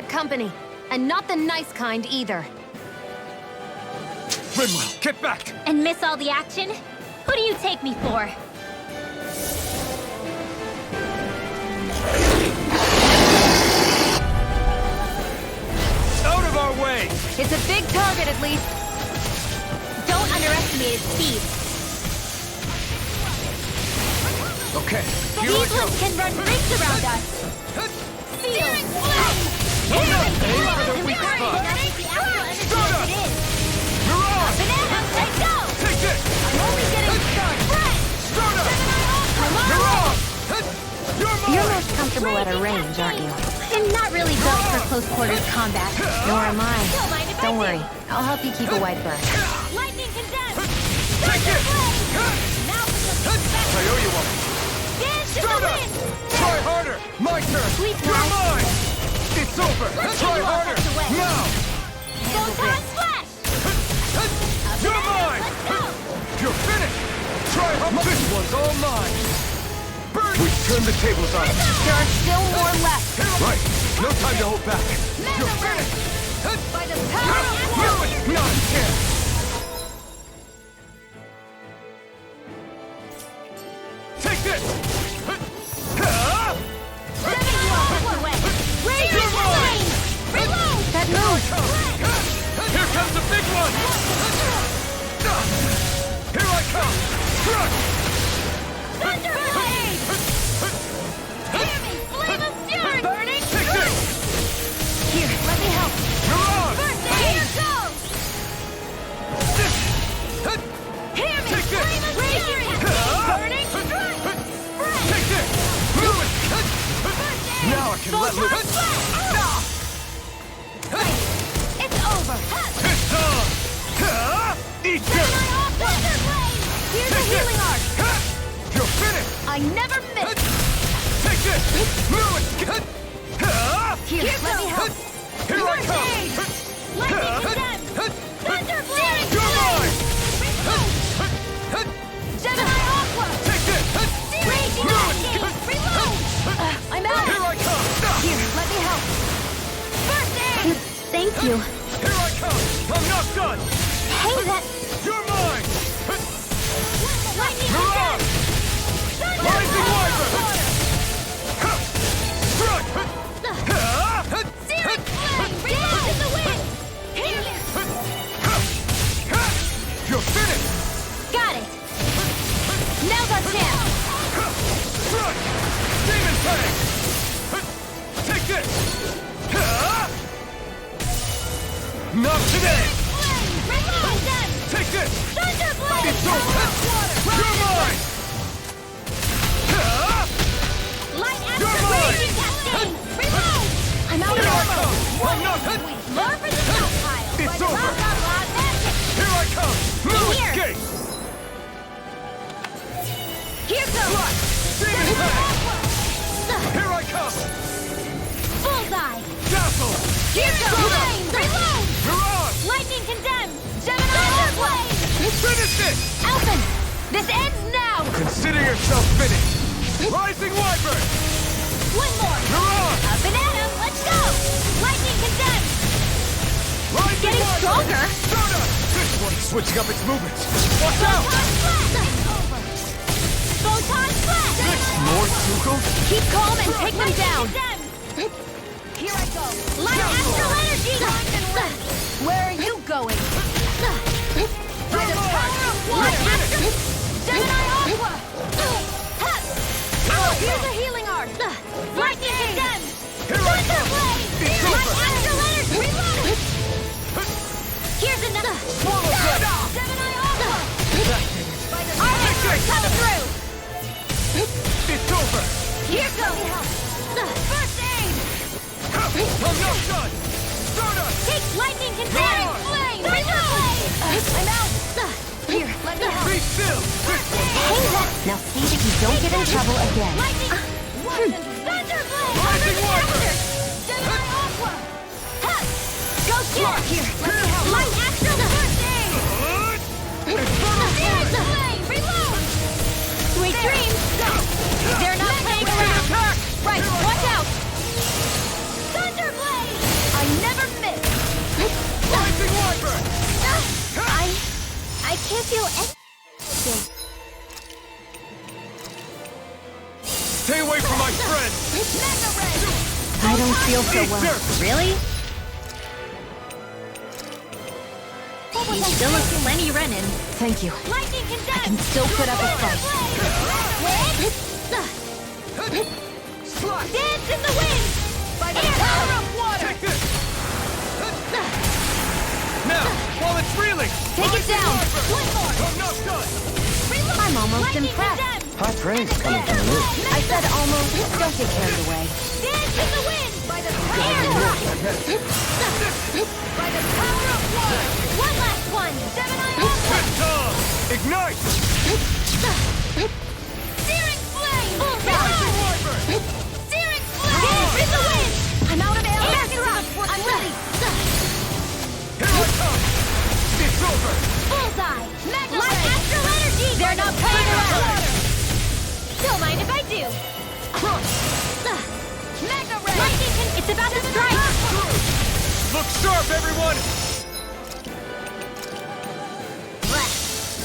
got company. And not the nice kind either. Rimwell, get back! And miss all the action? Who do you take me for? Out of our way! It's a big target, at least. Don't underestimate its speed. Okay, here I These go! ones can run rings around us. Searing flame! Aim for the weak spot! Mirage! Banana, let's go! Take this! I'm only getting started. Stardust! Mirage! You're mine! You're most comfortable at a range, aren't you? I'm not really built for close quarters combat. Nor am I. Don't mind if I Don't do. worry. I'll help you keep a white bird. Lightning condensed! Take it! Now for some I owe you one! dance to the Stardust! wind! Try harder! My turn! Sweet You're try. mine! It's over! Let's Try get you all harder! tucked away. Now! Photon splash! You're mine! Let's go! You're finished! Try harder! This one's all mine! Burn! We've turned the tables on it! There are still more left. Right! No time to hold back! You're finished! By the power of No, it's not a chance! Take this! Sending you all tucked away! Raise your flame! Reload! that move. Here comes the big one! Here I come! Crush! Thunder blade! Hear me! Flame of fury! Burning Take this! Here, let me help. Mirage! First aid! Here goes! Hear me! Take this! Flame of fury! Burning strike! Spread! Take this! Move it! First aid! Now I can let Photon loose! splash! It's over! It's on! Eat this! Thunder blade! Here's a Take healing this! arc. You're finished! I never miss. Take this! Move it! Here, let me help. Here I First come! aid! Lightning condensed! Thunder blade! You're mine! Gemini Aqua! Take this! Raging lightning! Reload! I'm out. Here I come! Here, let me help. First aid! Thank you. Here I come! I'm not done! Hey, that You're mine! lightning Mirage! condensed! Thunder Rising blade! Wyvern! Strike! Searing flame! Reload in the wind! Here! You're finished! Got it! Now's our chance. Strike! Demon Fang! Take this! Not today! Flame! Reload them! Take this! Thunder blade! It's over! You're mine! Light You're after mine! raging cascade! Reload! I'm out Here of I ammo. come! I'm not... More for the stockpile! It's By the over. rock on loud magic! Here I come! No Here. escape! Here goes! Demon Fang! Here I come! Bullseye! Dazzle! Here goes! Flame! Reload! Mirage! Lightning condemned! Gemini Aqua! Finish it! Alphen, this ends now. Consider yourself finished! Rising Wyvern! One more! Mirage! A banana! Let's go! Lightning condemned! Rising Getting Wyvern! stronger. Stardust! This one's switching up its movements! Watch out! Photon splash! Photon splash! More Zuko? Keep calm and take them down. Condemned! Here I go! Light astral energy! Where are you going? By the power of water! Gemini Aqua! Here's a healing arc! Lightning condemned! Here I Thunder come! blade! It's Light over! astral energy! Reload! Here's another! Swallow that! Gemini Aqua! That thing is... Our answer come through! It's over! Here goes! First aid! I'm not done! Stardust! Take lightning condemned! Flame! Thunder blade! I'm out. Here, let me help. Be still! This one's Hey, now see that you don't get in trouble again. Lightning! Thunder blade! Rising Wyvern! Gemini Aqua! Go get it. Here, let me help. Light astral first aid! Searing flame! Reload! Sweet dreams! They're not playing around. Attack! Right, watch out. Thunder blade! feel so Eat well. dirt. Really? You still look plenty running. Thank you. Lightning I can still put up a fight. Slide. Dance in the wind! By the power of water! Take this. Now, while it's reeling. Take it down! One more! I'm not done. I'm almost Lightning impressed. condemned! High praise coming from you. I said almost. Don't get carried away. Dance in the wind! By the power of water! By the power of water! One last one! 7 iron Good job. Ignite. Searing flame! Rising wyvern. Searing flame! Dance in the wind! I'm out of arrows! I'm ready! Here I come. It's over. Bullseye! Mega Light astral energy! They're not playing around. Don't mind if I do! Crush. Mega ray! Lightning can... It's about to strike! Look sharp, everyone.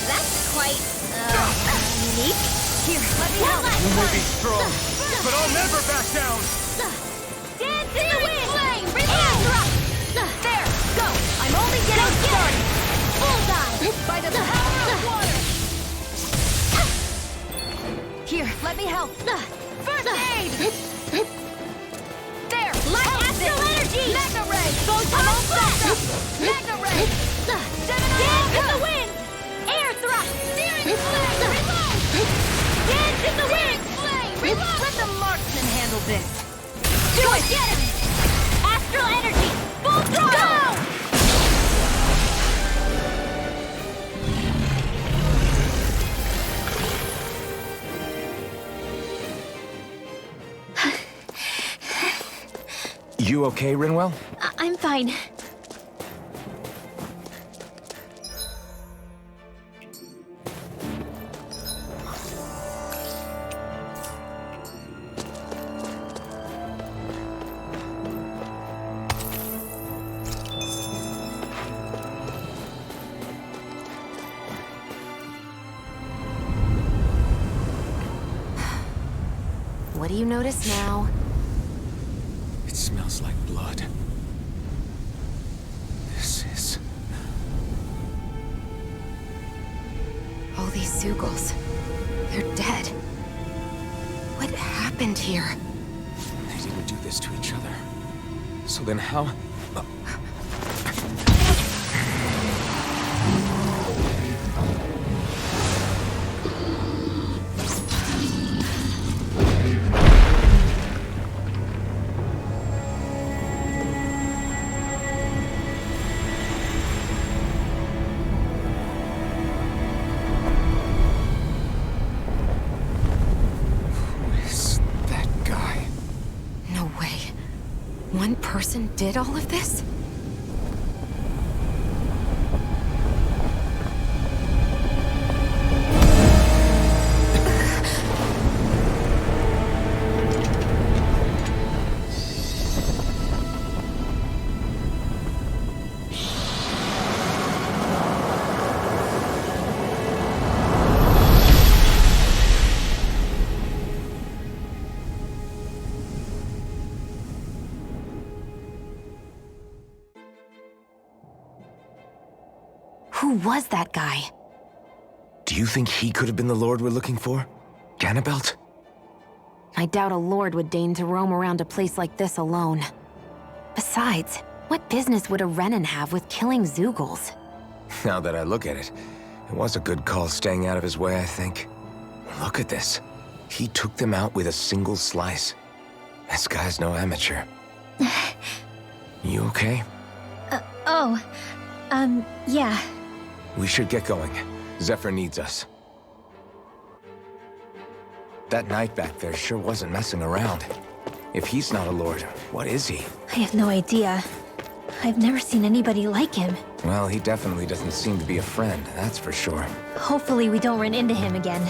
That's quite, unique. Here, let me help. You may be strong, but I'll never back down. Dance in the wind! Flame! Release! There! Go! I'm only getting started! Bullseye! By the power of water! Here, let me help. First aid! There! Light astral energy! Mega ray! Photon blast! Mega ray! Dance in the wind! Air thrust! Steering flame! Reload! Dance in the wind! Flame! Reload! Let the marksman handle this! Do it! Get him! Astral energy! Full throttle! Go! You okay, Rinwell? I'm fine. What do you notice now? It smells like blood. This is... All these Zeugles. They're dead. What happened here? They didn't do this to each other. So then how... One person did all of this? Who was that guy? Do you think he could have been the Lord we're looking for? Ganabelt? I doubt a lord would deign to roam around a place like this alone. Besides, what business would a Renan have with killing Zeugles? Now that I look at it, it was a good call staying out of his way, I think. Look at this. He took them out with a single slice. This guy's no amateur. You okay? Yeah. We should get going. Zephyr needs us. That knight back there sure wasn't messing around. If he's not a lord, what is he? I have no idea. I've never seen anybody like him. Well, he definitely doesn't seem to be a friend, that's for sure. Hopefully we don't run into him again.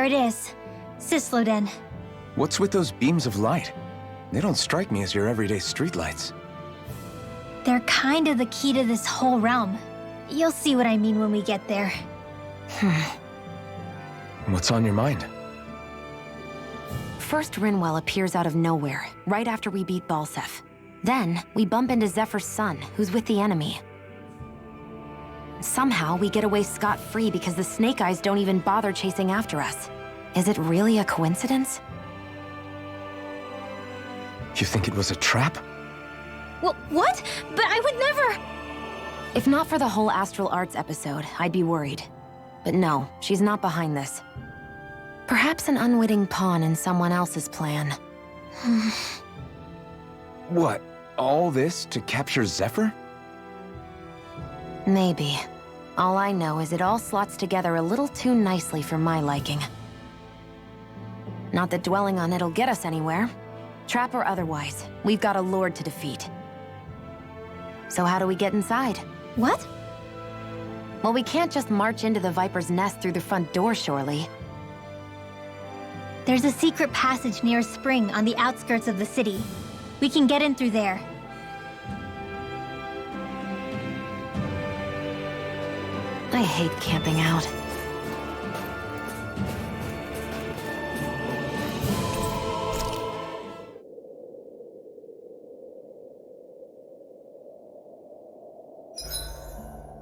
There it is. Cysloden. What's with those beams of light? They don't strike me as your everyday streetlights. They're kind of the key to this whole realm. You'll see what I mean when we get there. What's on your mind? First, Rinwell appears out of nowhere, right after we beat Balseph. Then, we bump into Zephyr's son, who's with the enemy. Somehow, we get away scot-free because the Snake Eyes don't even bother chasing after us. Is it really a coincidence? You think it was a trap? What? But I would never... If not for the whole Astral Arts episode, I'd be worried. But no, she's not behind this. Perhaps an unwitting pawn in someone else's plan. What? All this to capture Zephyr? Maybe. All I know is it all slots together a little too nicely for my liking. Not that dwelling on it'll get us anywhere. Trap or otherwise, we've got a lord to defeat. So how do we get inside? What? Well, we can't just march into the Viper's nest through the front door, surely. There's a secret passage near a spring on the outskirts of the city. We can get in through there. I hate camping out.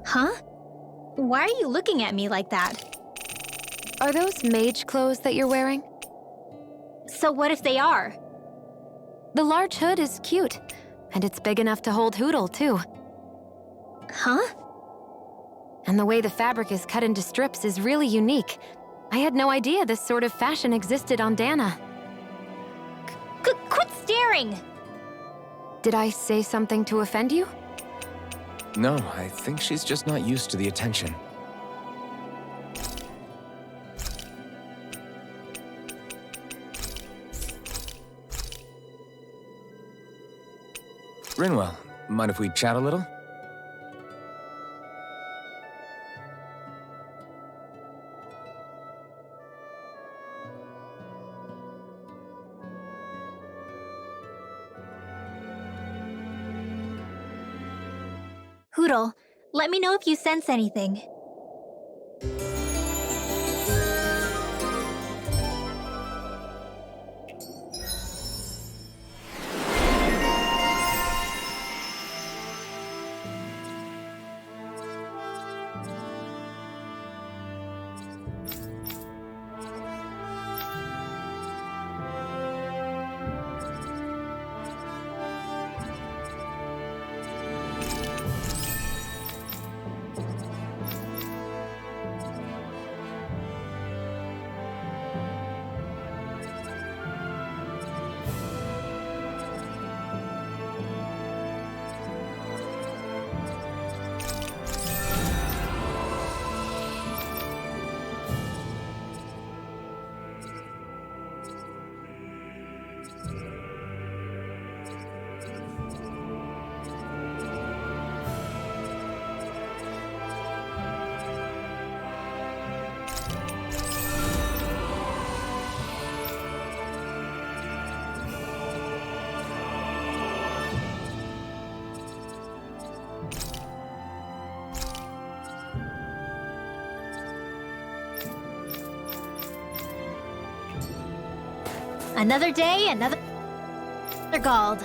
Huh? Why are you looking at me like that? Are those mage clothes that you're wearing? So what if they are? The large hood is cute, and it's big enough to hold Hootle, too. Huh? And the way the fabric is cut into strips is really unique. I had no idea this sort of fashion existed on Dana. Quit staring! Did I say something to offend you? No, I think she's just not used to the attention. Rinwell, mind if we chat a little? Hootle, let me know if you sense anything. Another day, another Gald.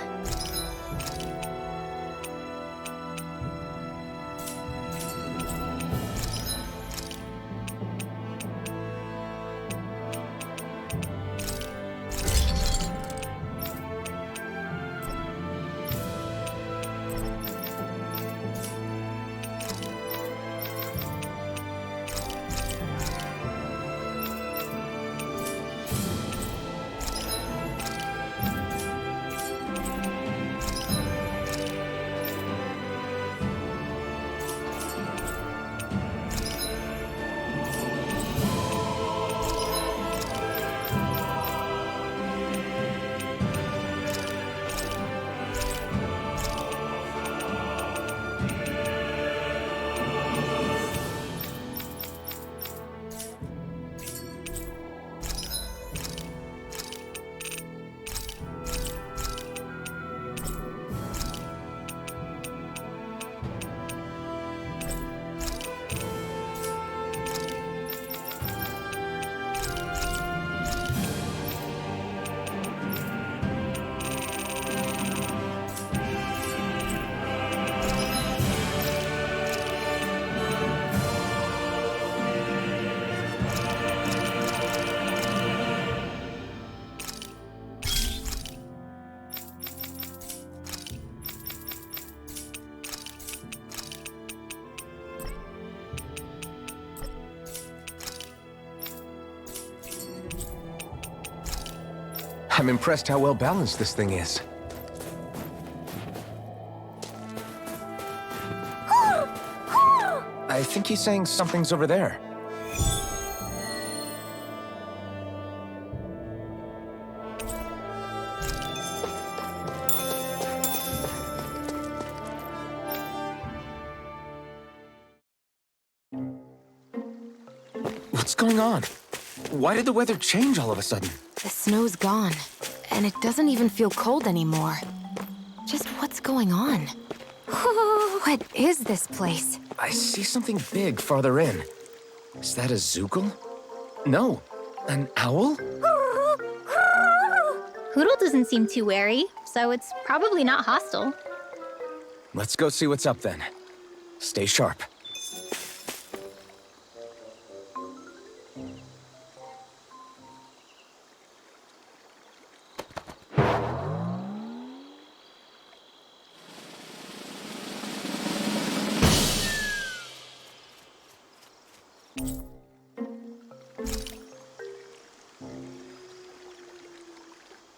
I'm impressed how well balanced this thing is. I think he's saying something's over there. What's going on? Why did the weather change all of a sudden? The snow's gone, and it doesn't even feel cold anymore. Just what's going on? What is this place? I see something big farther in. Is that a Zookle? No, an owl? Hoodle doesn't seem too wary, so it's probably not hostile. Let's go see what's up then. Stay sharp.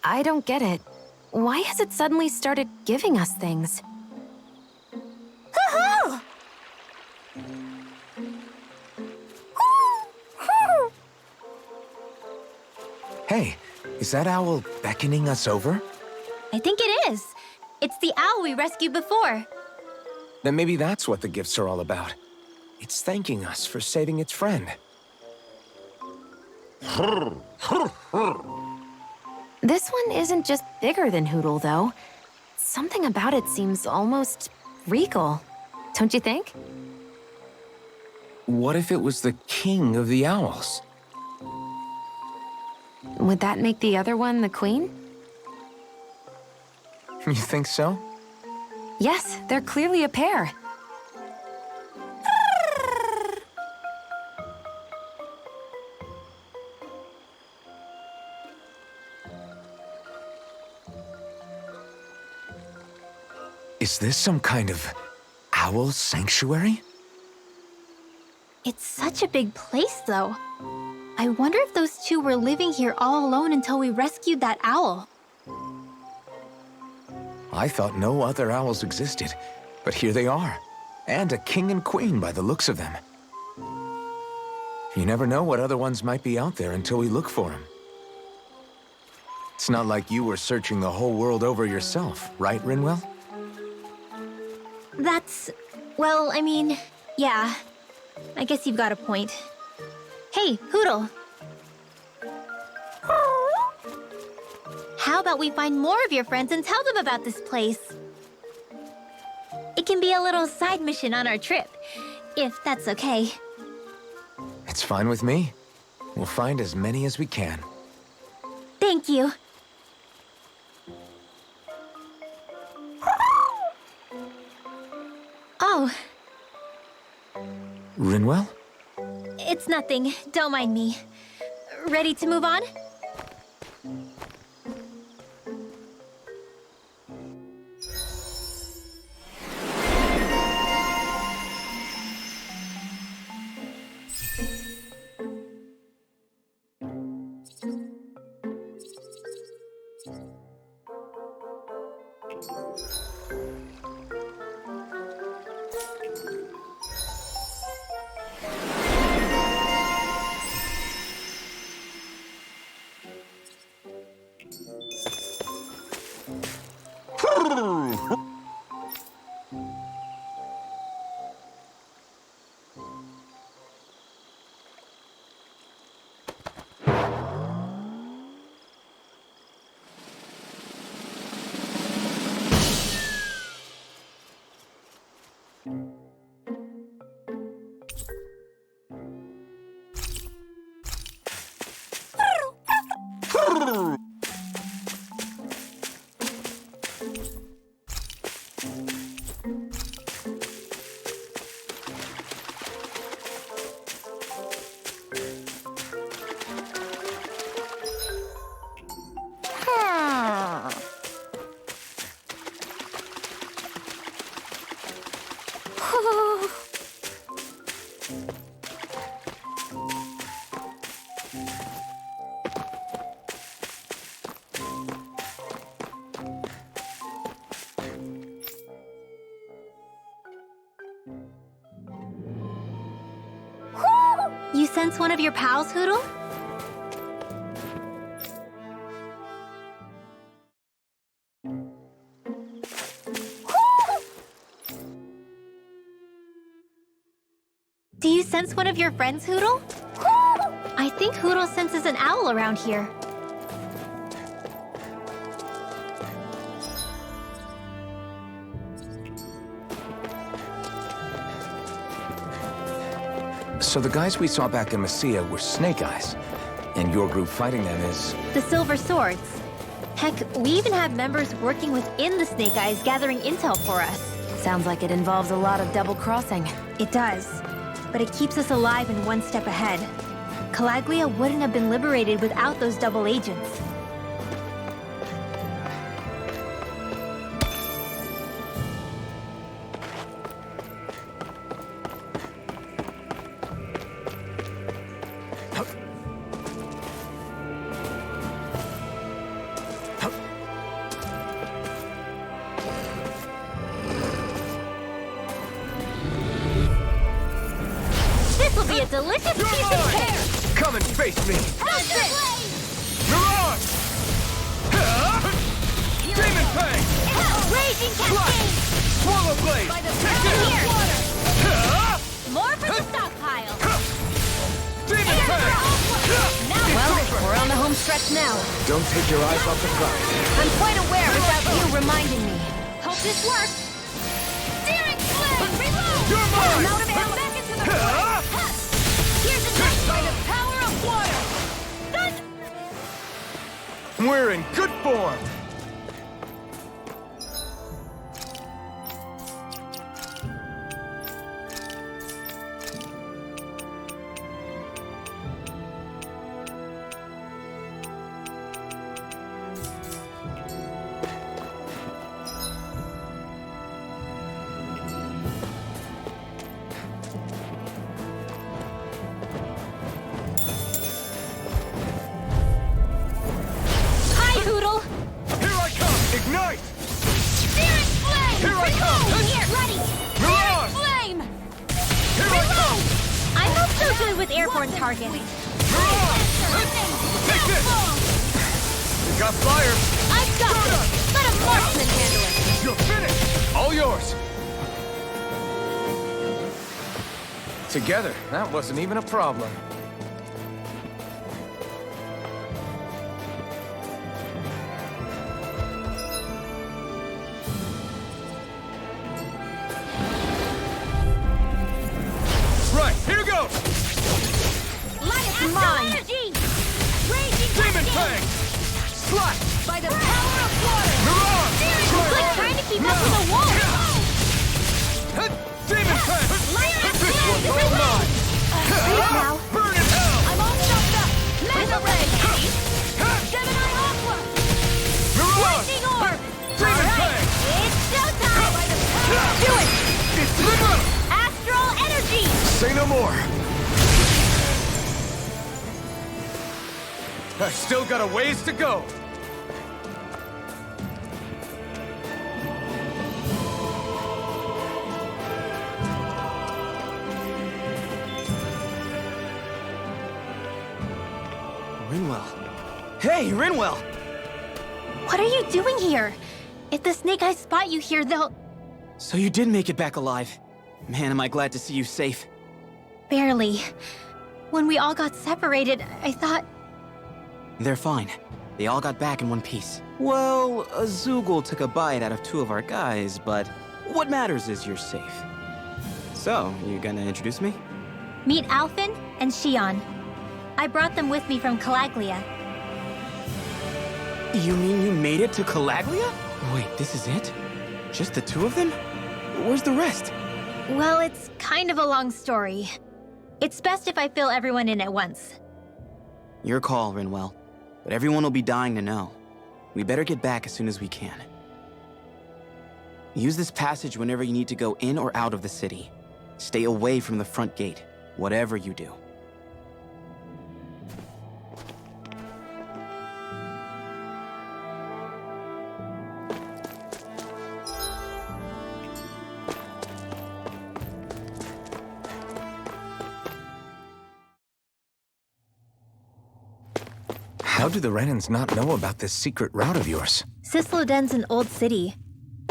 I don't get it. Why has it suddenly started giving us things? Hey, is that owl beckoning us over? I think it is. It's the owl we rescued before. Then maybe that's what the gifts are all about. It's thanking us for saving its friend. This one isn't just bigger than Hootle, though. Something about it seems almost regal. Don't you think? What if it was the king of the owls? Would that make the other one the queen? You think so? Yes, they're clearly a pair. Is this some kind of owl sanctuary? It's such a big place, though. I wonder if those two were living here all alone until we rescued that owl. I thought no other owls existed, but here they are. And a king and queen by the looks of them. You never know what other ones might be out there until we look for them. It's not like you were searching the whole world over yourself, right, Rinwell? Well, I mean, yeah. I guess you've got a point. Hey, Hootle. How about we find more of your friends and tell them about this place? It can be a little side mission on our trip, if that's okay. It's fine with me. We'll find as many as we can. Thank you. Oh, Rinwell? it's nothing. Don't mind me. Ready to move on? You sense one of your pals, Hoodle? Do you sense one of your friends, Hoodle? I think Hoodle senses an owl around here. So the guys we saw back in Messia were Snake Eyes, and your group fighting them is... The Silver Swords. Heck, we even have members working within the Snake Eyes gathering intel for us. Sounds like it involves a lot of double-crossing. It does, but it keeps us alive and one step ahead. Calaglia wouldn't have been liberated without those double agents. This'll be a delicious piece of pear! Come and face me! Mirage! Demon Fang! Raging Cascade! Swallow Blade! By the power of water! More for the stockpile! Demon Fang! Now Well, we're on the home stretch now. Don't take your eyes off the prize. I'm quite aware without you reminding me. hope this works! Steering flame! Reload! You're mine! Out of ammo! Back into the forest! Here's a knife by the power of water! Done! We're in good form! Hi, Hoodle! Here I come! Ignite! Steering flame! Here I come! Here, ready! Mirage! Flame! Here I come! I'm not so good with airborne targets. Mirage! Take this! You got fire! I've got this! Let a marksman handle it! You're finished! All yours! Together, that wasn't even a problem. Right, here goes! Come on! Energy! Raging Demon Cascade! Fang! Slash! By the power of water! Mirage! It's like trying to keep up with a wall! Demon Fang! This one's all mine! Now. Burn in hell! I'm all chopped up! Mega Ray! Gemini Aqua! Mirage! Lightning Orb! Demon Alright, Fang! it's showtime! By the power Do it! It's Libra! Astral Energy! Say no more! I still got a ways to go! Rinwell. Hey, Rinwell! What are you doing here? If the Snake Eyes spot you here, they'll... So you did make it back alive. Man, am I glad to see you safe. Barely. When we all got separated, I thought... They're fine. They all got back in one piece. Well, Azugul took a bite out of two of our guys, but what matters is you're safe. So, you gonna introduce me? Meet Alphen and Shion. I brought them with me from Calaglia. You mean you made it to Calaglia? Wait, this is it? Just the two of them? Where's the rest? Well, it's kind of a long story. It's best if I fill everyone in at once. Your call, Rinwell. But everyone will be dying to know. We better get back as soon as we can. Use this passage whenever you need to go in or out of the city. Stay away from the front gate, whatever you do. How do the Renans not know about this secret route of yours? Cysloden's an old city.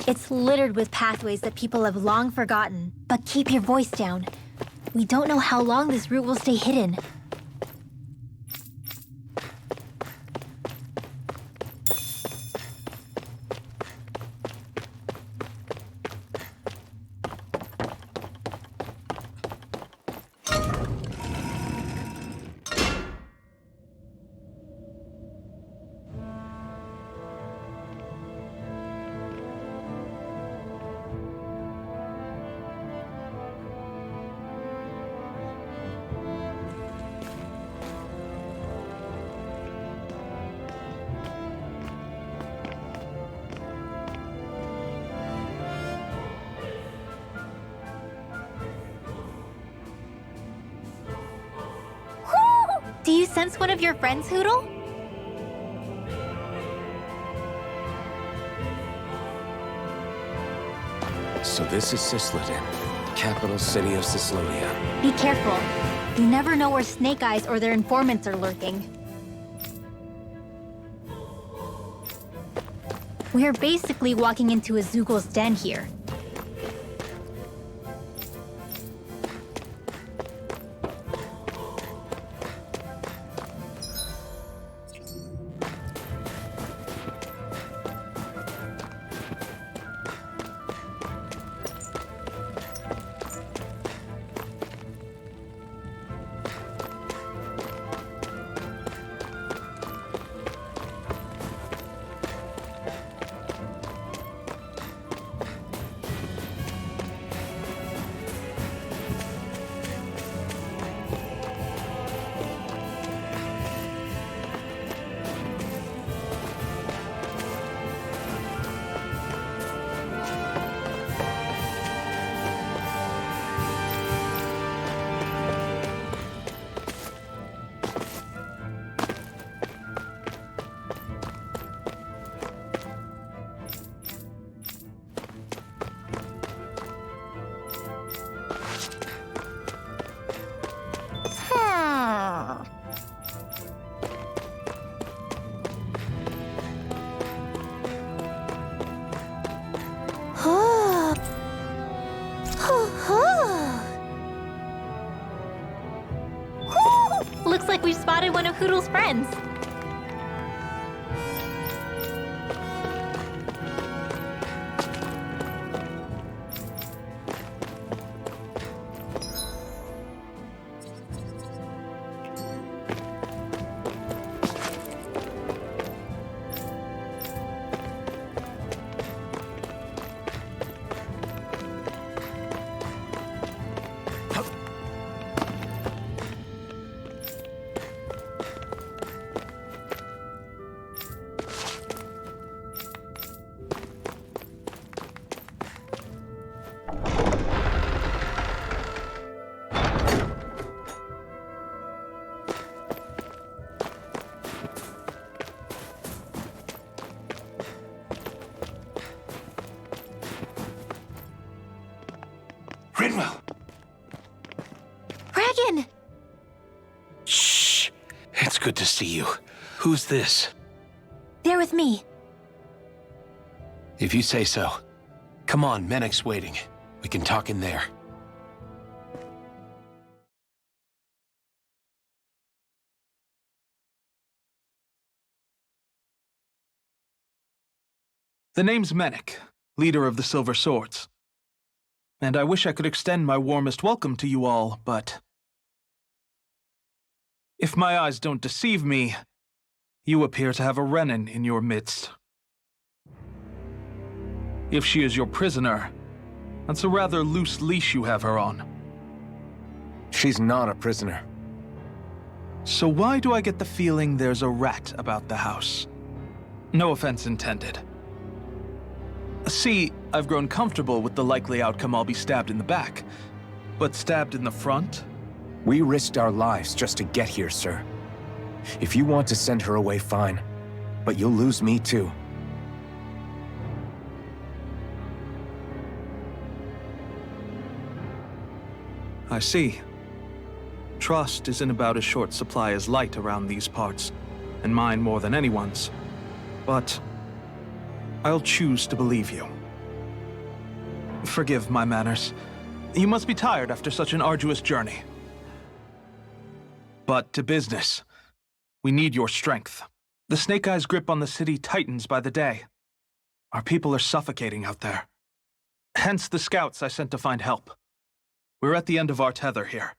It's littered with pathways that people have long forgotten. But keep your voice down. We don't know how long this route will stay hidden. Do you sense one of your friends, Hootle? So this is Cysloden, capital city of Cyslodia. Be careful. You never know where Snake Eyes or their informants are lurking. We're basically walking into a Zoogl's den here. Looks like we've spotted one of Hootle's friends. Rinwell! Dragon! Shh! It's good to see you. Who's this? They're with me. If you say so. Come on, Menek's waiting. We can talk in there. The name's Menek, leader of the Silver Swords. And I wish I could extend my warmest welcome to you all, but if my eyes don't deceive me, you appear to have a Renan in your midst. If she is your prisoner, that's a rather loose leash you have her on. She's not a prisoner. So why do I get the feeling there's a rat about the house? No offense intended. See, I've grown comfortable with the likely outcome I'll be stabbed in the back. But stabbed in the front? We risked our lives just to get here, sir. If you want to send her away, fine. But you'll lose me too. I see. Trust is in about as short supply as light around these parts. and mine more than anyone's. But I'll choose to believe you. Forgive my manners. You must be tired after such an arduous journey. But to business. We need your strength. The Snake Eyes' grip on the city tightens by the day. Our people are suffocating out there. Hence the scouts I sent to find help. We're at the end of our tether here.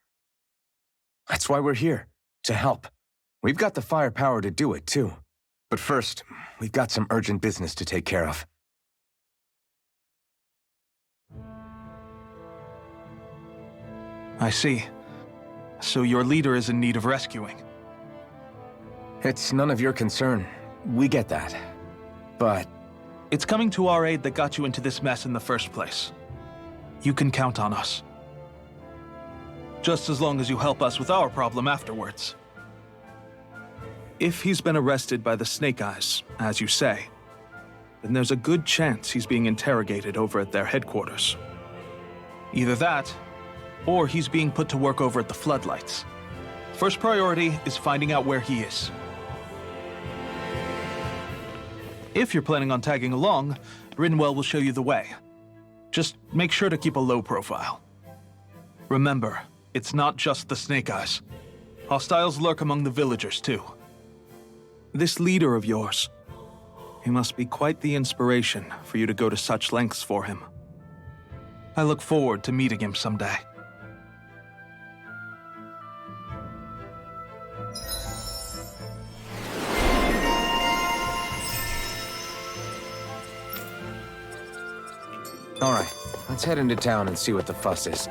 That's why we're here, to help. We've got the firepower to do it, too. But first, we've got some urgent business to take care of. I see. So your leader is in need of rescuing. It's none of your concern. We get that. But It's coming to our aid that got you into this mess in the first place. You can count on us. Just as long as you help us with our problem afterwards. If he's been arrested by the Snake Eyes, as you say, then there's a good chance he's being interrogated over at their headquarters. Either that, or he's being put to work over at the Floodlights. First priority is finding out where he is. If you're planning on tagging along, Rinwell will show you the way. Just make sure to keep a low profile. Remember, it's not just the Snake Eyes. Hostiles lurk among the villagers, too. This leader of yours, he must be quite the inspiration for you to go to such lengths for him. I look forward to meeting him someday. all right, let's head into town and see what the fuss is.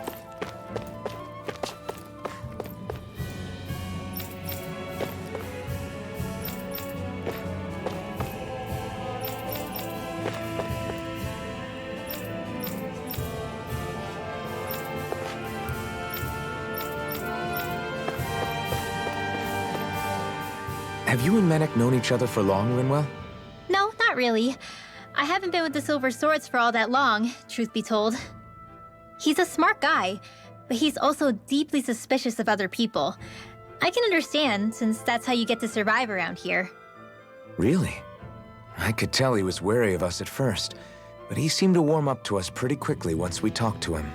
Have you and Menek known each other for long, Rinwell? No, not really. I haven't been with the Silver Swords for all that long, truth be told. He's a smart guy, but he's also deeply suspicious of other people. I can understand, since that's how you get to survive around here. Really? I could tell he was wary of us at first, but he seemed to warm up to us pretty quickly once we talked to him.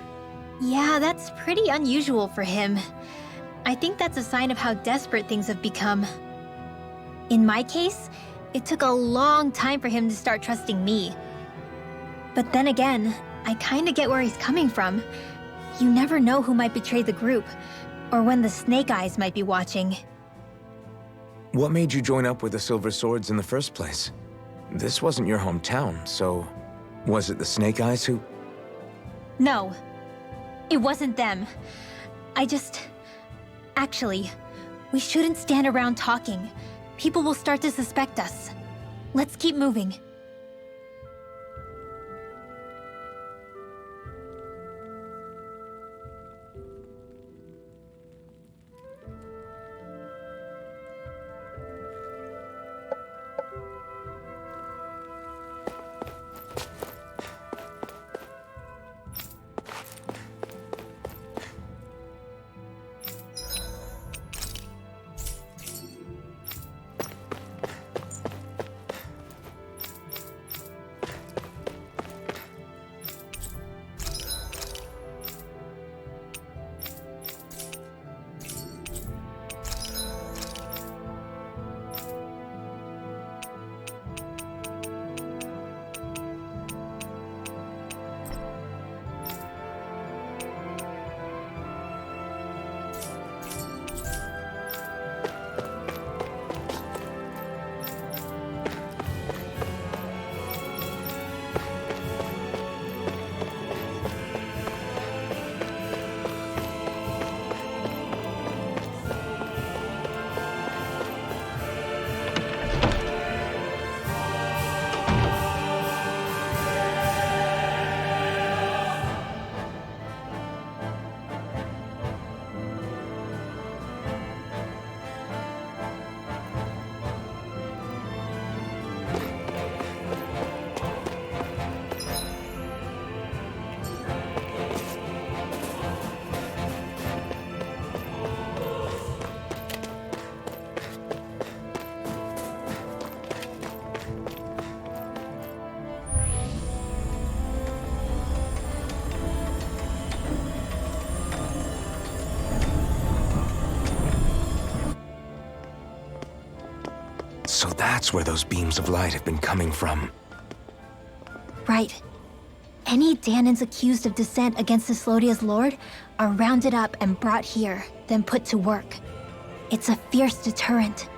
Yeah, that's pretty unusual for him. I think that's a sign of how desperate things have become. In my case, it took a long time for him to start trusting me. But then again, I kinda get where he's coming from. You never know who might betray the group, or when the Snake Eyes might be watching. What made you join up with the Silver Swords in the first place? This wasn't your hometown, so was it the Snake Eyes who... No, it wasn't them. Actually, we shouldn't stand around talking. People will start to suspect us. Let's keep moving. So that's where those beams of light have been coming from. Right. Any Danans accused of dissent against Cyslodia's lord are rounded up and brought here, then put to work. It's a fierce deterrent.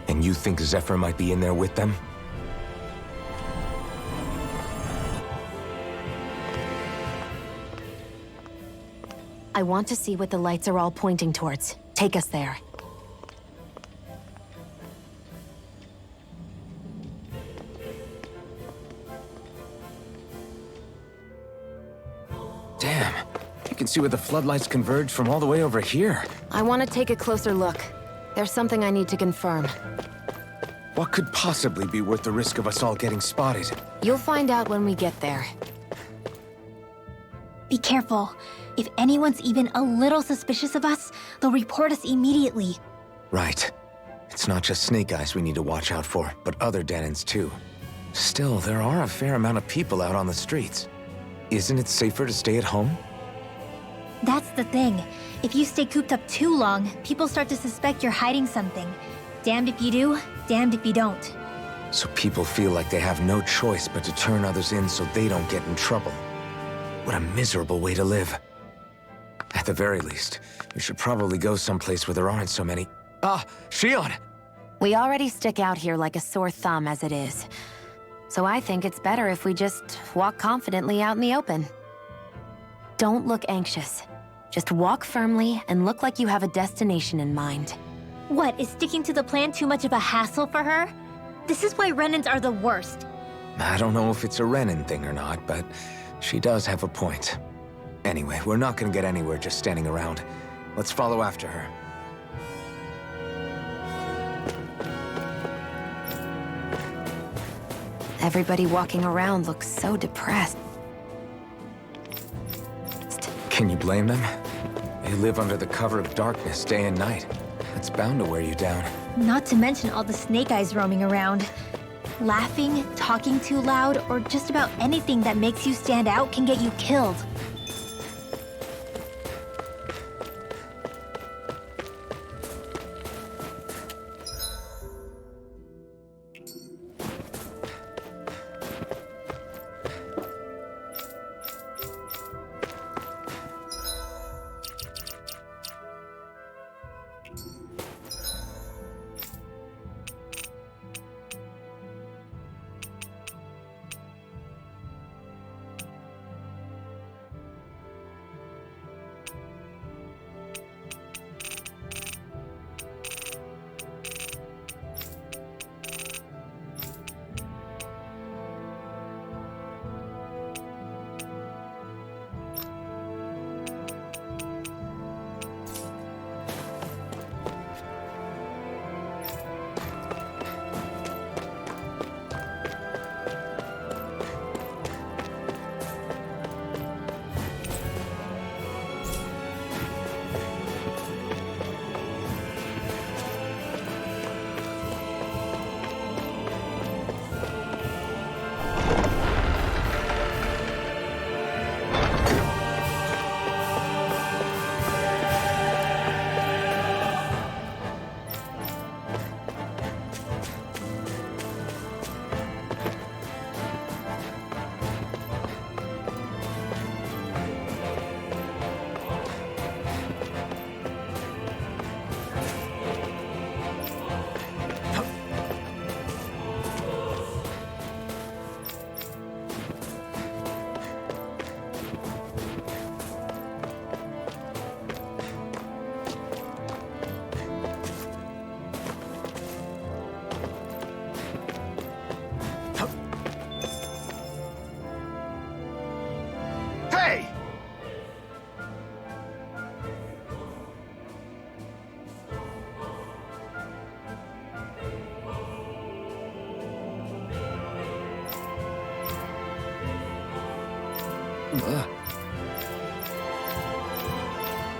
And you think Zephyr might be in there with them? I want to see what the lights are all pointing towards. Take us there. Damn. You can see where the floodlights converge from all the way over here. I want to take a closer look. There's something I need to confirm. What could possibly be worth the risk of us all getting spotted? You'll find out when we get there. Be careful. If anyone's even a little suspicious of us, they'll report us immediately. Right. It's not just Snake Eyes we need to watch out for, but other Danans too. Still, there are a fair amount of people out on the streets. Isn't it safer to stay at home? That's the thing. If you stay cooped up too long, people start to suspect you're hiding something. Damned if you do, damned if you don't. So people feel like they have no choice but to turn others in so they don't get in trouble. What a miserable way to live. At the very least, we should probably go someplace where there aren't so many... Ah, Shion! We already stick out here like a sore thumb as it is. So I think it's better if we just walk confidently out in the open. Don't look anxious. Just walk firmly and look like you have a destination in mind. What, is sticking to the plan too much of a hassle for her? This is why Renans are the worst. I don't know if it's a Renan thing or not, but she does have a point. Anyway, we're not gonna get anywhere just standing around. Let's follow after her. Everybody walking around looks so depressed. Can you blame them? They live under the cover of darkness day and night. It's bound to wear you down. Not to mention all the Snake Eyes roaming around. Laughing, talking too loud, or just about anything that makes you stand out can get you killed. Hey!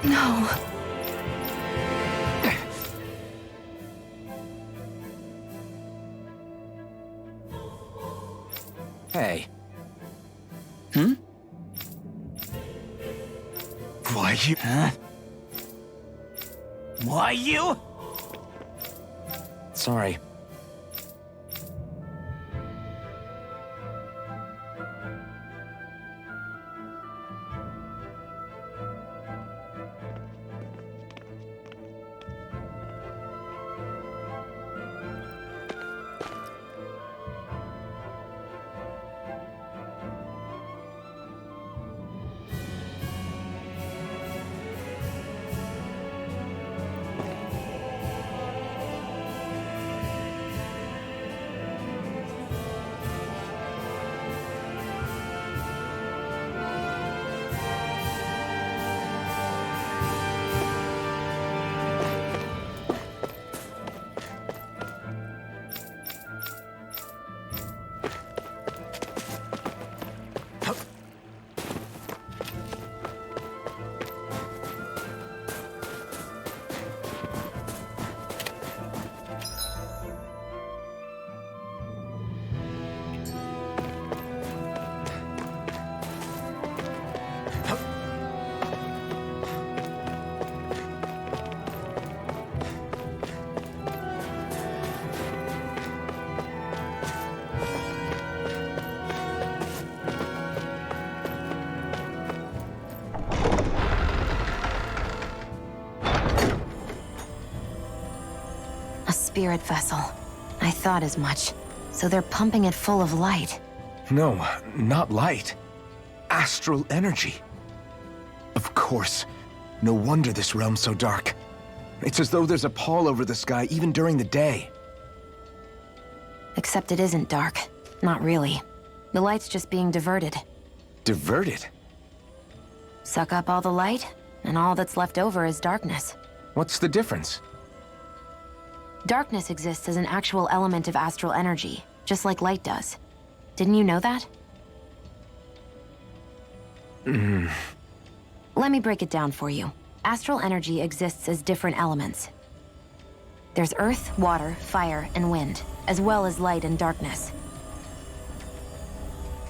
No. Hey. Why you... Huh? Why you? Sorry. spirit vessel. I thought as much. So they're pumping it full of light. No, not light. Astral energy. Of course. No wonder this realm's so dark. It's as though there's a pall over the sky even during the day. Except it isn't dark. Not really. The light's just being diverted. Diverted? Suck up all the light, and all that's left over is darkness. What's the difference? Darkness exists as an actual element of astral energy, just like light does. Didn't you know that? Let me break it down for you. Astral energy exists as different elements. There's earth, water, fire, and wind, as well as light and darkness.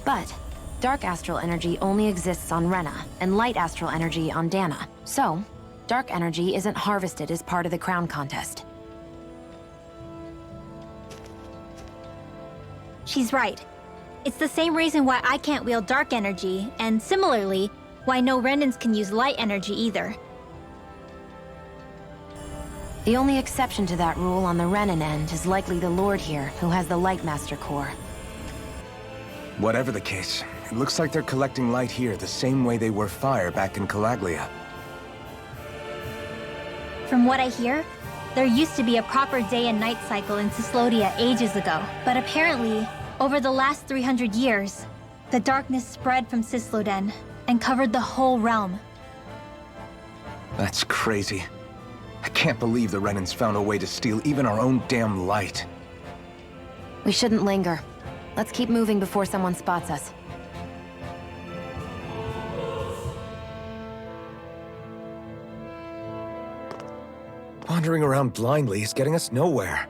But dark astral energy only exists on Rena, and light astral energy on Dana. So, dark energy isn't harvested as part of the crown contest. She's right. It's the same reason why I can't wield dark energy, and similarly, why no Renans can use light energy either. The only exception to that rule on the Renan end is likely the Lord here, who has the Light Master core. Whatever the case, it looks like they're collecting light here the same way they were fire back in Calaglia. From what I hear, there used to be a proper day and night cycle in Cyslodia ages ago, but apparently, over the last 300 years, the darkness spread from Cysloden and covered the whole realm. That's crazy. I can't believe the Renans found a way to steal even our own damn light. We shouldn't linger. Let's keep moving before someone spots us. Wandering around blindly is getting us nowhere.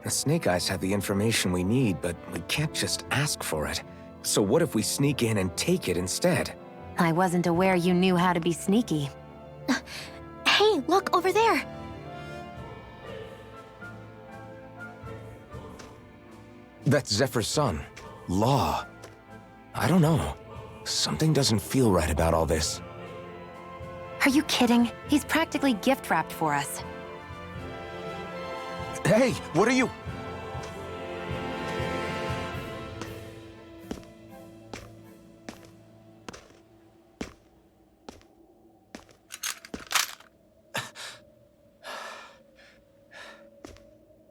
The Snake Eyes have the information we need, but we can't just ask for it. So what if we sneak in and take it instead? I wasn't aware you knew how to be sneaky. Hey, look over there! That's Zephyr's son, Law. I don't know. Something doesn't feel right about all this. Are you kidding? He's practically gift-wrapped for us. Hey, what are you?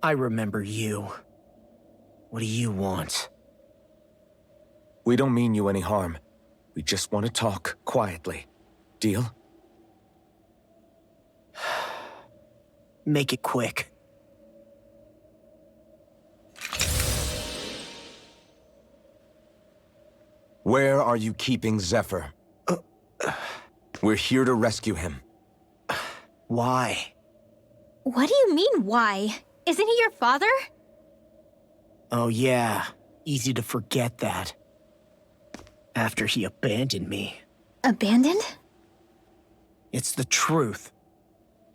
I remember you. What do you want? We don't mean you any harm. We just want to talk quietly. Deal? Make it quick. Where are you keeping Zephyr? We're here to rescue him. Why? What do you mean, why? Isn't he your father? Oh yeah, easy to forget that. After he abandoned me. Abandoned? It's the truth.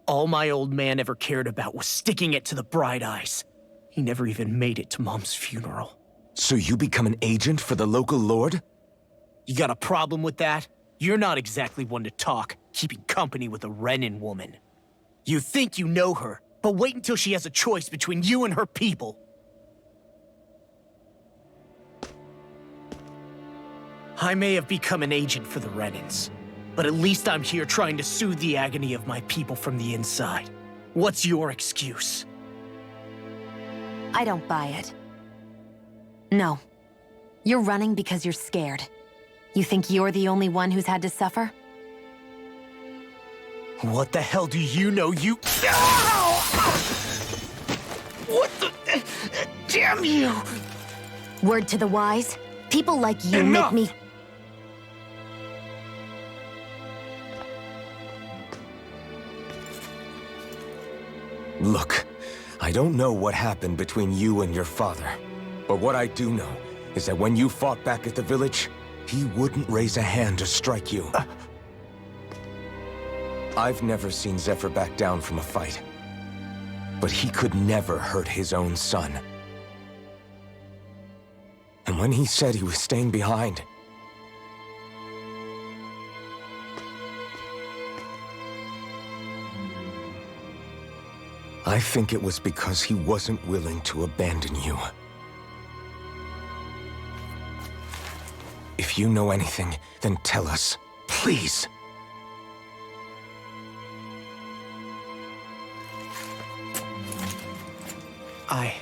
All my old man ever cared about was sticking it to the Bright Eyes. He never even made it to Mom's funeral. So you become an agent for the local lord? You got a problem with that? You're not exactly one to talk, keeping company with a Renan woman. You think you know her, but wait until she has a choice between you and her people. I may have become an agent for the Renans, but at least I'm here trying to soothe the agony of my people from the inside. What's your excuse? I don't buy it. No. You're running because you're scared. You think you're the only one who's had to suffer? What the hell do you know, you— Ow! What the— Damn you! Word to the wise, people like you Enough! make me— Look, I don't know what happened between you and your father. But what I do know is that when you fought back at the village, he wouldn't raise a hand to strike you. I've never seen Zephyr back down from a fight. But he could never hurt his own son. And when he said he was staying behind, I think it was because he wasn't willing to abandon you. If you know anything, then tell us, please. I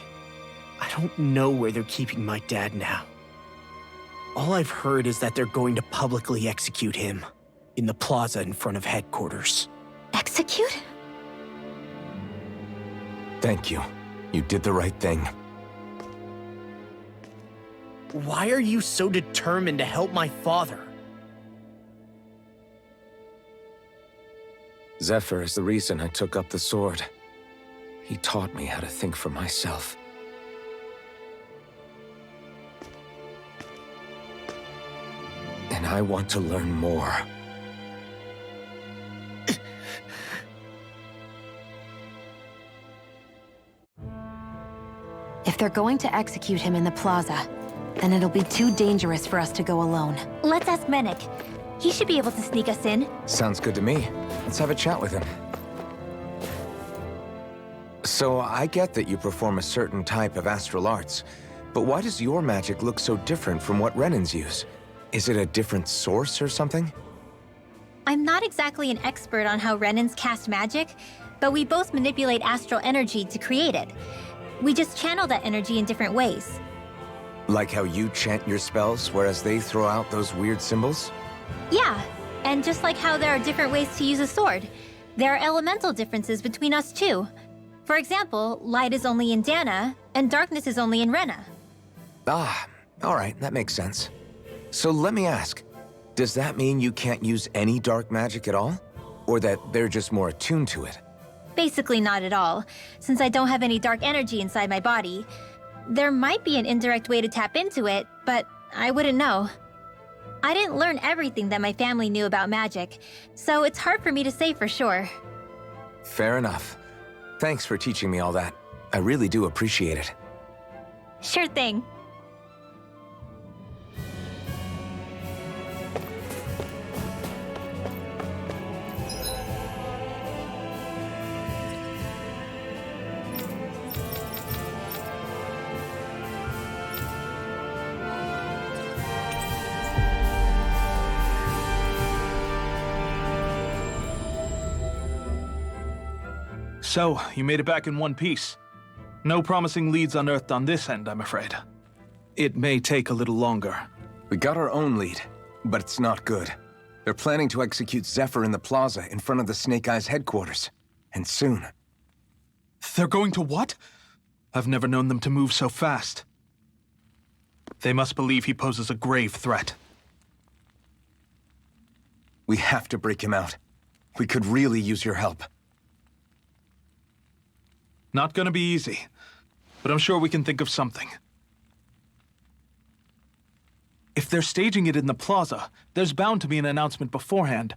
don't know where they're keeping my dad now. All I've heard is that they're going to publicly execute him in the plaza in front of headquarters. Execute? Thank you. You did the right thing. Why are you so determined to help my father? Zephyr is the reason I took up the sword. He taught me how to think for myself. And I want to learn more. If they're going to execute him in the plaza, then it'll be too dangerous for us to go alone. Let's ask Menik. He should be able to sneak us in. Sounds good to me. Let's have a chat with him. So, I get that you perform a certain type of astral arts, but why does your magic look so different from what Renan's use? Is it a different source or something? I'm not exactly an expert on how Renans cast magic, but we both manipulate astral energy to create it. We just channel that energy in different ways. Like how you chant your spells, whereas they throw out those weird symbols? Yeah, and just like how there are different ways to use a sword, there are elemental differences between us too. For example, light is only in Dana, and darkness is only in Rena. Ah, alright, that makes sense. So let me ask, does that mean you can't use any dark magic at all? Or that they're just more attuned to it? Basically not at all, since I don't have any dark energy inside my body. There might be an indirect way to tap into it, but I wouldn't know. I didn't learn everything that my family knew about magic, so it's hard for me to say for sure. Fair enough. Thanks for teaching me all that. I really do appreciate it. Sure thing. So, you made it back in one piece. No promising leads unearthed on this end, I'm afraid. It may take a little longer. We got our own lead, but it's not good. They're planning to execute Zephyr in the plaza in front of the Snake Eyes headquarters. And soon. They're going to what? I've never known them to move so fast. They must believe he poses a grave threat. We have to break him out. We could really use your help. Not gonna be easy, but I'm sure we can think of something. If they're staging it in the plaza, there's bound to be an announcement beforehand.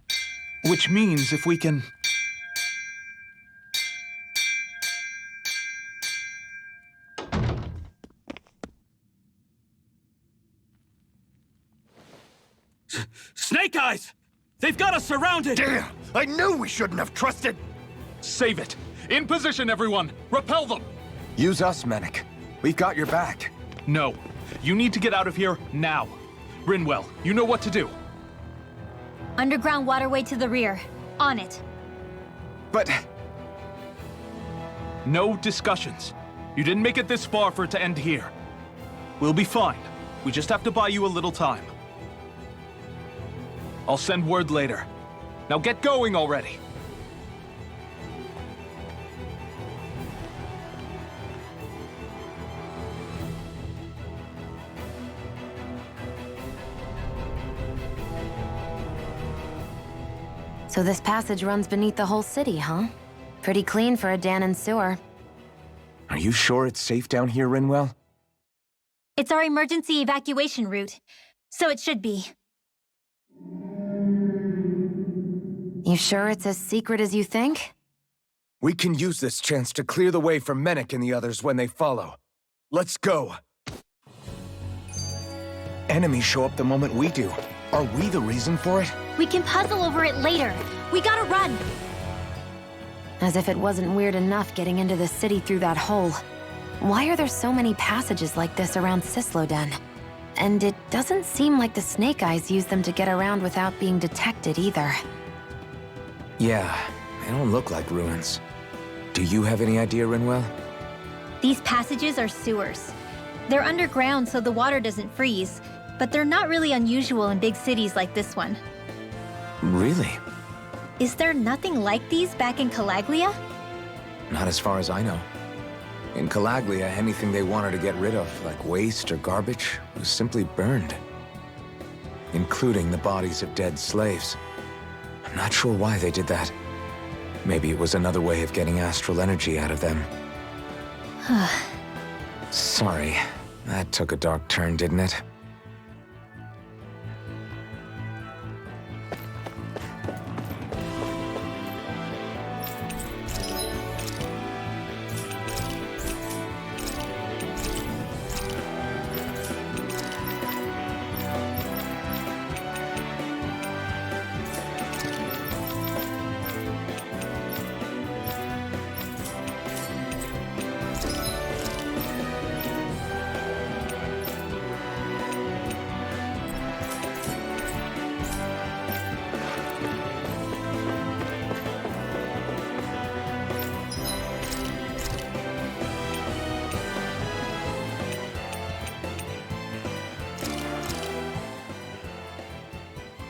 Which means if we can... Snake Eyes! They've got us surrounded! Damn! I knew we shouldn't have trusted! Save it! In position, everyone! Repel them! Use us, Menik. We've got your back. No. You need to get out of here now. Rinwell, you know what to do. Underground waterway to the rear. On it. But... No discussions. You didn't make it this far for it to end here. We'll be fine. We just have to buy you a little time. I'll send word later. Now get going already. So this passage runs beneath the whole city, huh? Pretty clean for a Danon sewer. Are you sure it's safe down here, Rinwell? It's our emergency evacuation route, so it should be. You sure it's as secret as you think? We can use this chance to clear the way for Menik and the others when they follow. Let's go. Enemies show up the moment we do. Are we the reason for it? We can puzzle over it later. We gotta run. As if it wasn't weird enough getting into the city through that hole. Why are there so many passages like this around Cysloden? And it doesn't seem like the Snake Eyes use them to get around without being detected either. Yeah, they don't look like ruins. Do you have any idea, Rinwell? These passages are sewers. They're underground so the water doesn't freeze, but they're not really unusual in big cities like this one. Really? Is there nothing like these back in Calaglia? Not as far as I know. In Calaglia, anything they wanted to get rid of, like waste or garbage, was simply burned. Including the bodies of dead slaves. I'm not sure why they did that. Maybe it was another way of getting astral energy out of them. Sorry, that took a dark turn, didn't it?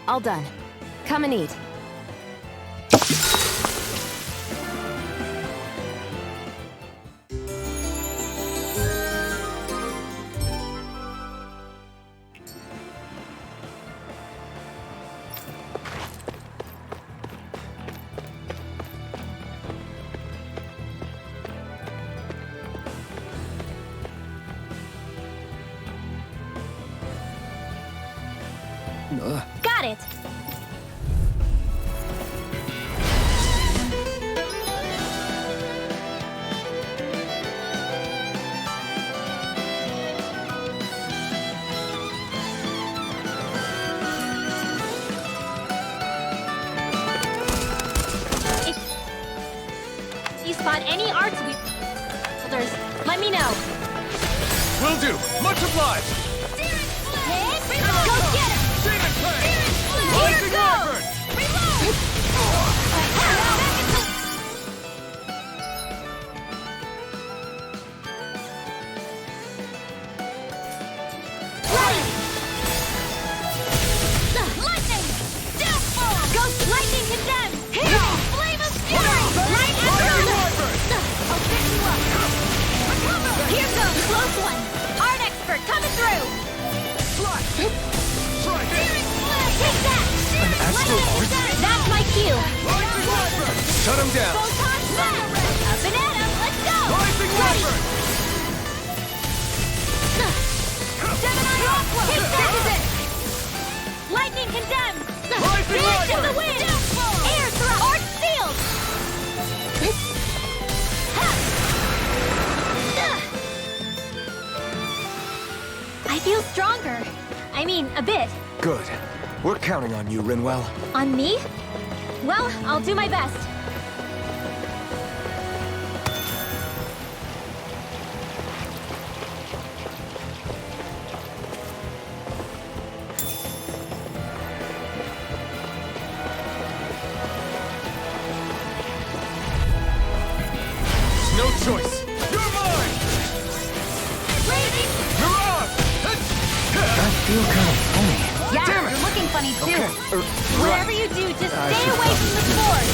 All done. Come and eat. Got it! If you spot any arts wielders, let me know. Will do. Much obliged. Go get him! Demon Play! Here Rising goes! Wyvern! Reload! Lightning! Downfall! Ghost lightning condemned! Here! Flame of fury! Light Rising and Wyvern! I'll pick you up! Recover! Here goes! Close one! Art expert coming through! Slash! Strike! Take that! astral art? That's my cue! Rising Wyvern! Shut him down! Photon smash! Up and at 'em! Let's go! Rising Ready! Wyvern! Gemini Aqua! Take that! Lightning condemned! Rising Dance in the Wyvern! wind! Air thrust! Arc sealed! I feel stronger. I mean, a bit. Good. We're counting on you, Rinwell. On me? Well, I'll do my best. No choice! You're mine! Mirage! I feel kind of funny. Yeah, Damn it! you're looking funny too. Whatever you do, just I stay should away from the sword.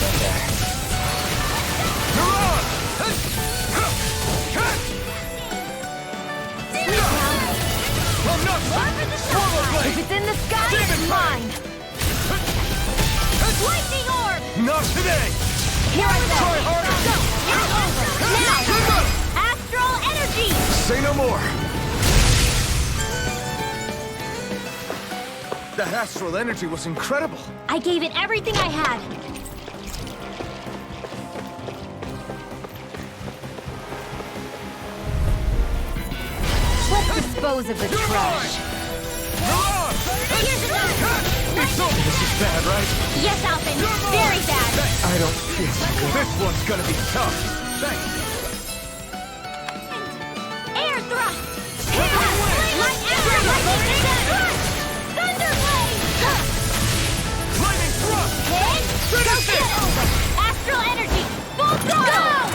Mirage! I'm not Swallow If Blade! it's in the sky, Demon it's mine. Lightning orb! Not today! Here I go. Try harder! It's over. Now! Astral energy! Say no more. That astral energy was incredible! I gave it everything I had. Let's dispose of the trash. Mirage! Here's another. Lightning This is bad, right? Yes, Alphen. Very bad. I don't feel so good. This one's gonna be tough. Thanks. Air thrust. Light arrow. Thunder blade. Lightning thrust! Hit. Finish it! Astral energy. Full throttle.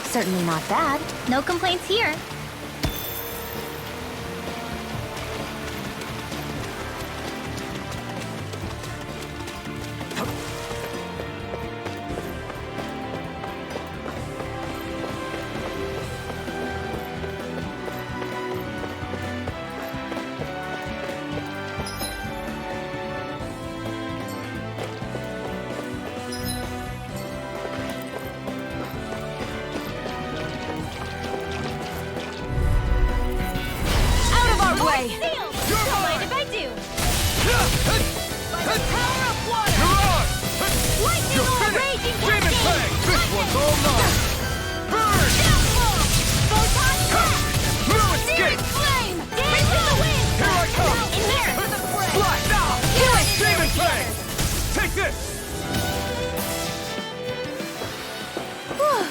Certainly not bad. No complaints here. Way. Don't mind if I do. By the power of water. You're on! Lightning You're or finished! raging Demon lightning. Fang! This one's all mine! Burn! Downfall. Photon blast. No Searing escape! flame. Dance in the wind. Here I come! In here for the fray. Blast! Do it. Demon Fang! Take this! Whew.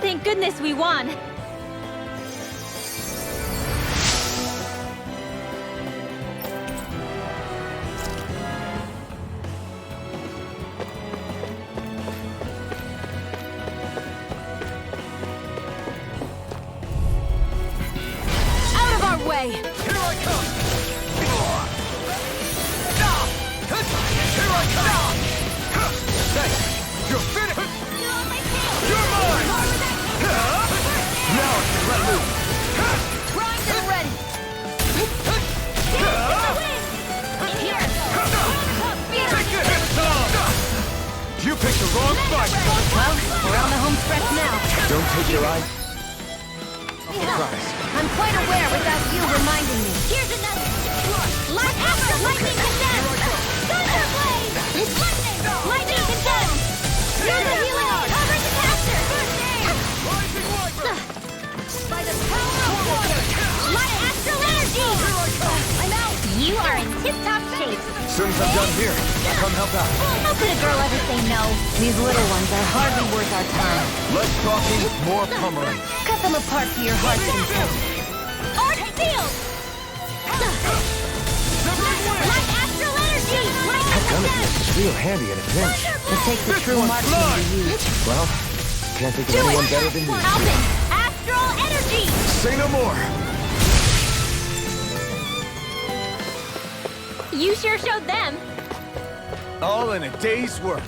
Thank goodness we won. Way. Here I come! Here I come! Thanks! You're finished! You're on my tail. You're mine! Now I can let loose! Primed and ready. Dance in the wind. In here. Take this! You picked the wrong fight! Well, we're on the home stretch now. Don't take your eye off the prize. I'm quite aware without you reminding me. Here's another. Light after lightning condensed. Thunder blade. Lightning. Lightning condensed. Use the healing art. Cover the caster. By the power of water. Light astral energy. I'm out. You are in tip-top shape. Soon as I'm done here, I'll come help out. How could a girl ever say no? These little ones are hardly worth our time. Less talking, more pummeling. Cut them apart to your heart's content. Art field. Light astral energy. That gun of yours is real handy in a pinch. It takes a true marksman to use. Well, can't think of anyone better than you. Alphen. Astral energy. Say no more! You sure showed them. All in a day's work.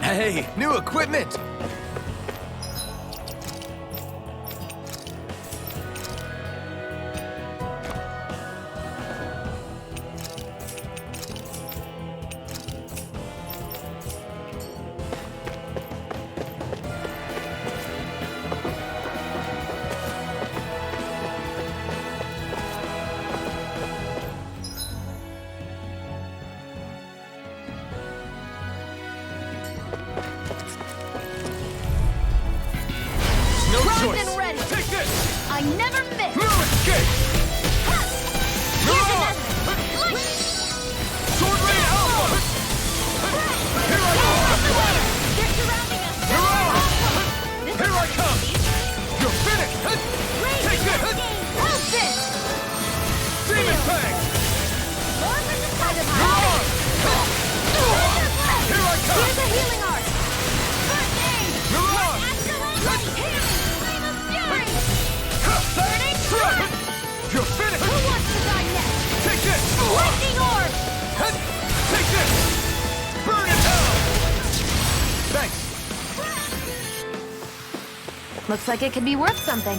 Hey, new equipment! No choice! And ready. Take this! I never miss. No escape! Here's on. another. Sword Ray Alpha! Here I come! They're surrounding us. You're on! Here I come! You're finished! Take this! Alphen. Demon Fang! By the power. Here I come! Here's a healing art. First aid. You're on! Astral energy. Flame of fury. You're finished! Who wants to die next? Take this! Lightning orb. Take this! Burn in hell! Thanks! Looks like it could be worth something.